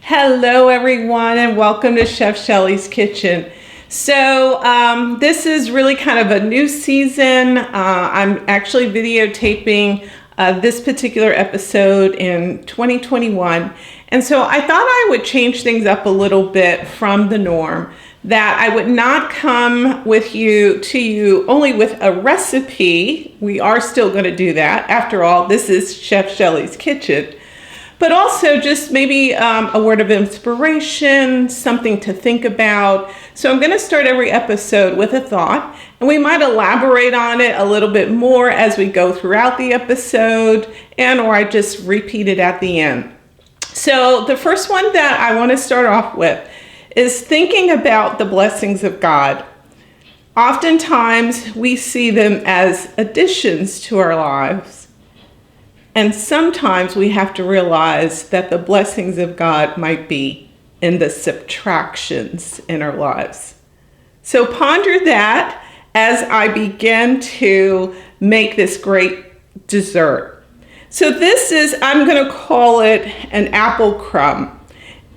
Hello everyone and welcome to Chef Shelley's Kitchen. So this is really kind of a new season. I'm actually videotaping this particular episode in 2021. And so I thought I would change things up a little bit from the norm, that I would not come to you only with a recipe. We are still going to do that. After all, this is Chef Shelley's Kitchen. But also just maybe a word of inspiration, something to think about. So I'm going to start every episode with a thought, and we might elaborate on it a little bit more as we go throughout the episode, or I just repeat it at the end. So the first one that I want to start off with is thinking about the blessings of God. Oftentimes we see them as additions to our lives. And sometimes we have to realize that the blessings of God might be in the subtractions in our lives. So ponder that as I begin to make this great dessert. So I'm going to call it an apple crumb.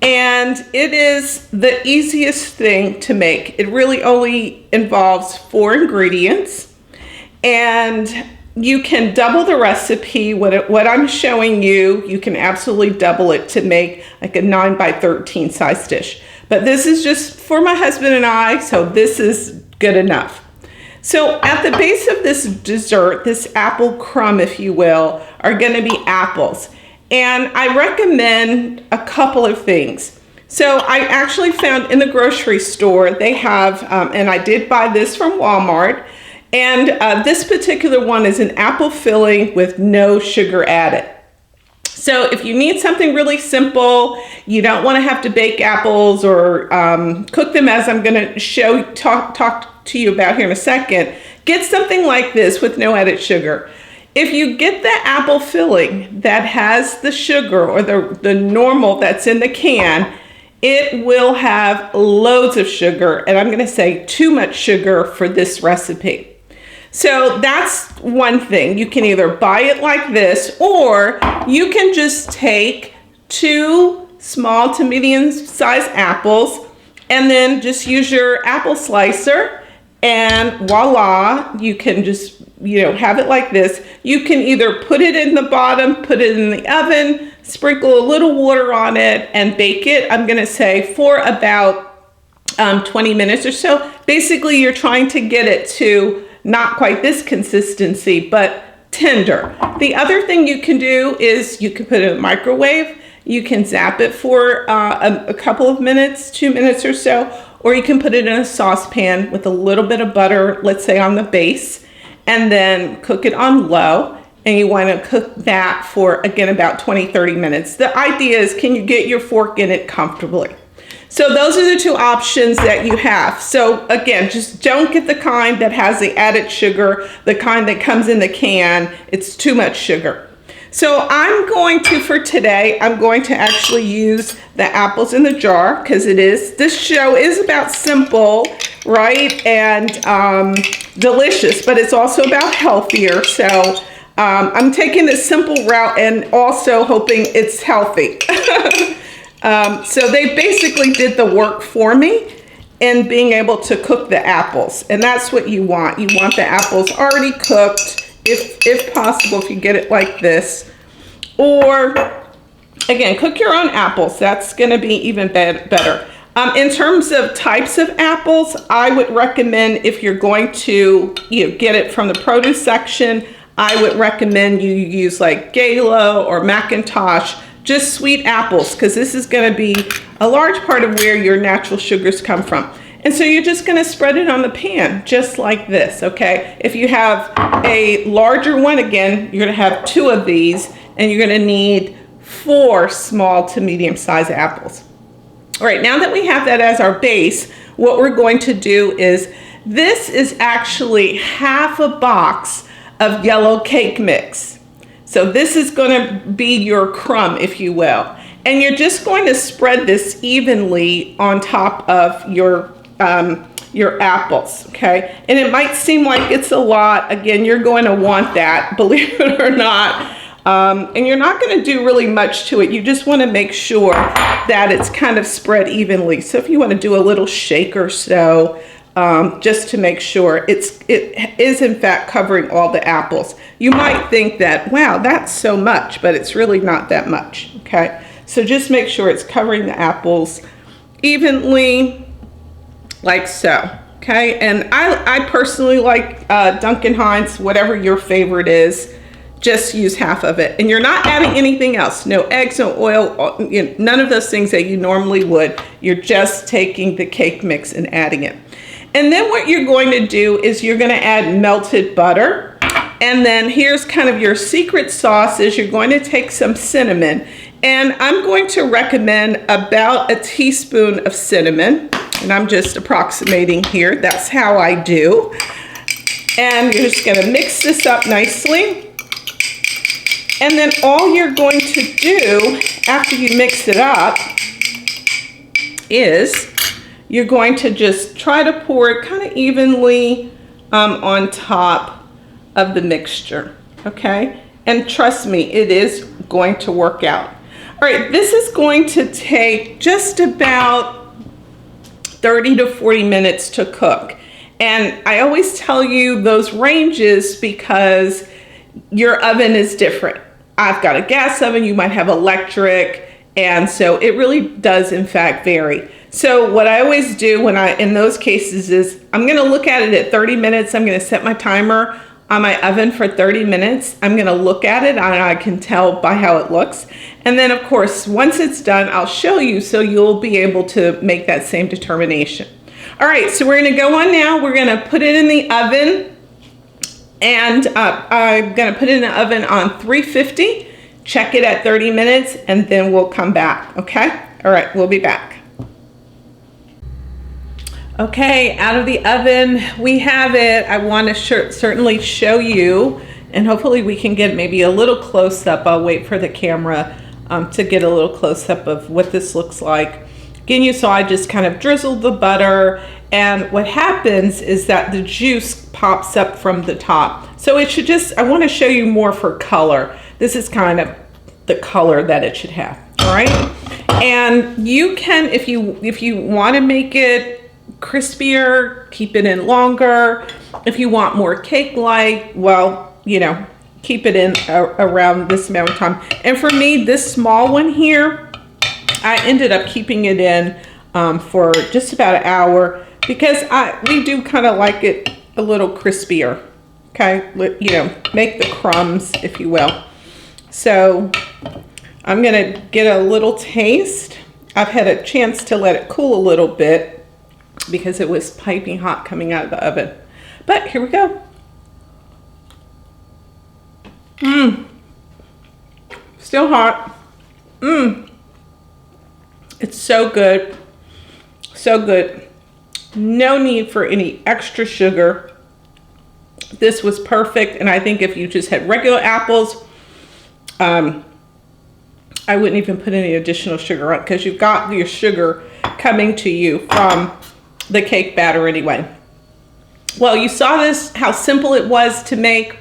And it is the easiest thing to make. It really only involves 4 ingredients. And you can double the recipe. What I'm showing you can absolutely double it to make like a 9x13 size dish. But this is just for my husband and I, so this is good enough. So at the base of this dessert, this apple crumb, if you will, are going to be apples. And I recommend a couple of things. So I actually found in the grocery store, they have, and I did buy this from Walmart, and this particular one is an apple filling with no sugar added. So if you need something really simple, you don't want to have to bake apples or cook them, as I'm going to talk to you about here in a second, get something like this with no added sugar. If you get the apple filling that has the sugar or the normal that's in the can, it will have loads of sugar, and I'm going to say too much sugar for this recipe. So that's one thing. You can either buy it like this, or you can just take 2 small to medium sized apples and then just use your apple slicer, and voila, you can just, have it like this. You can either put it in the bottom, put it in the oven, sprinkle a little water on it and bake it, I'm going to say for about 20 minutes or so. Basically, you're trying to get it to not quite this consistency, but tender. The other thing you can do is you can put it in a microwave. You can zap it for a couple of minutes, 2 minutes or so, or you can put it in a saucepan with a little bit of butter, let's say on the base, and then cook it on low. And you want to cook that for, again, about 20-30 minutes. The idea is, can you get your fork in it comfortably? So those are the 2 options that you have. So again, just don't get the kind that has the added sugar, the kind that comes in the can. It's too much sugar. So for today, I'm going to actually use the apples in the jar, because this show is about simple, right? And delicious, but it's also about healthier. So I'm taking the simple route and also hoping it's healthy. So they basically did the work for me in being able to cook the apples. And that's what you want. You want the apples already cooked, if possible, if you get it like this. Or, again, cook your own apples. That's going to be even better. In terms of types of apples, I would recommend, if you're going to get it from the produce section, I would recommend you use like Gala or Macintosh. Just sweet apples, because this is going to be a large part of where your natural sugars come from. And so you're just going to spread it on the pan, just like this, okay? If you have a larger one, again, you're going to have 2 of these, and you're going to need 4 small to medium sized apples. All right, now that we have that as our base, what we're going to do is, this is actually half a box of yellow cake mix. So this is going to be your crumb, if you will. And you're just going to spread this evenly on top of your apples, okay? And it might seem like it's a lot. Again, you're going to want that, believe it or not. And you're not going to do really much to it. You just want to make sure that it's kind of spread evenly. So if you want to do a little shake or so, just to make sure it is in fact covering all the apples. You might think that, wow, that's so much, but it's really not that much, okay? So just make sure it's covering the apples evenly, like so, okay? And I personally like Duncan Hines, whatever your favorite is, just use half of it. And you're not adding anything else, no eggs, no oil, none of those things that you normally would. You're just taking the cake mix and adding it. And then what you're going to do is you're going to add melted butter. And then here's kind of your secret sauce is you're going to take some cinnamon. And I'm going to recommend about a teaspoon of cinnamon. And I'm just approximating here. That's how I do. And you're just going to mix this up nicely. And then all you're going to do after you mix it up is you're going to just try to pour it kind of evenly on top of the mixture, okay? And trust me, it is going to work out. All right, this is going to take just about 30 to 40 minutes to cook. And I always tell you those ranges because your oven is different. I've got a gas oven, you might have electric, and so it really does in fact vary. So what I always do in those cases is I'm gonna look at it at 30 minutes. I'm gonna set my timer on my oven for 30 minutes. I'm gonna look at it and I can tell by how it looks. And then of course, once it's done, I'll show you so you'll be able to make that same determination. All right, so we're gonna go on now. We're gonna put it in the oven and I'm gonna put it in the oven on 350. Check it at 30 minutes and then we'll come back, okay? All right, we'll be back. Okay, out of the oven, we have it. I want to certainly show you, and hopefully we can get maybe a little close up. I'll wait for the camera to get a little close up of what this looks like. Again, you saw I just kind of drizzled the butter, and what happens is that the juice pops up from the top. So it should just, I want to show you more for color. This is kind of the color that it should have, all right? And you can, if you want to make it crispier, keep it in longer. If you want more cake-like, well, keep it in around this amount of time. And for me, this small one here, I ended up keeping it in for just about an hour because we do kind of like it a little crispier, okay? Make the crumbs, if you will. So I'm gonna get a little taste. I've had a chance to let it cool a little bit because it was piping hot coming out of the oven. But here we go. Still hot. It's so good. So good. No need for any extra sugar. This was perfect. And I think if you just had regular apples, I wouldn't even put any additional sugar on because you've got your sugar coming to you from the cake batter anyway. Well, you saw this, how simple it was to make.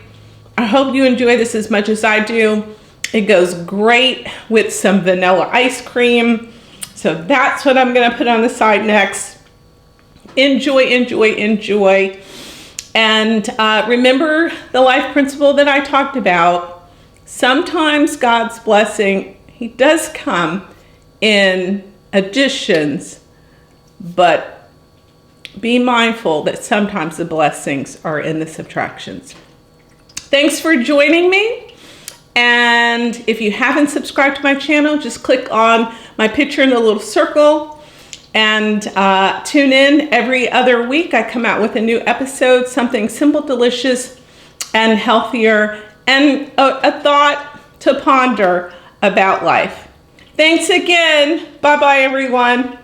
I hope you enjoy this as much as I do. It goes great with some vanilla ice cream. So that's what I'm gonna put on the side next. Enjoy, enjoy, enjoy. And remember the life principle that I talked about. Sometimes God's blessing, he does come in additions, but be mindful that sometimes the blessings are in the subtractions. Thanks for joining me. And if you haven't subscribed to my channel, just click on my picture in the little circle and tune in every other week. I come out with a new episode, something simple, delicious, and healthier, and a thought to ponder about life. Thanks again. Bye-bye, everyone.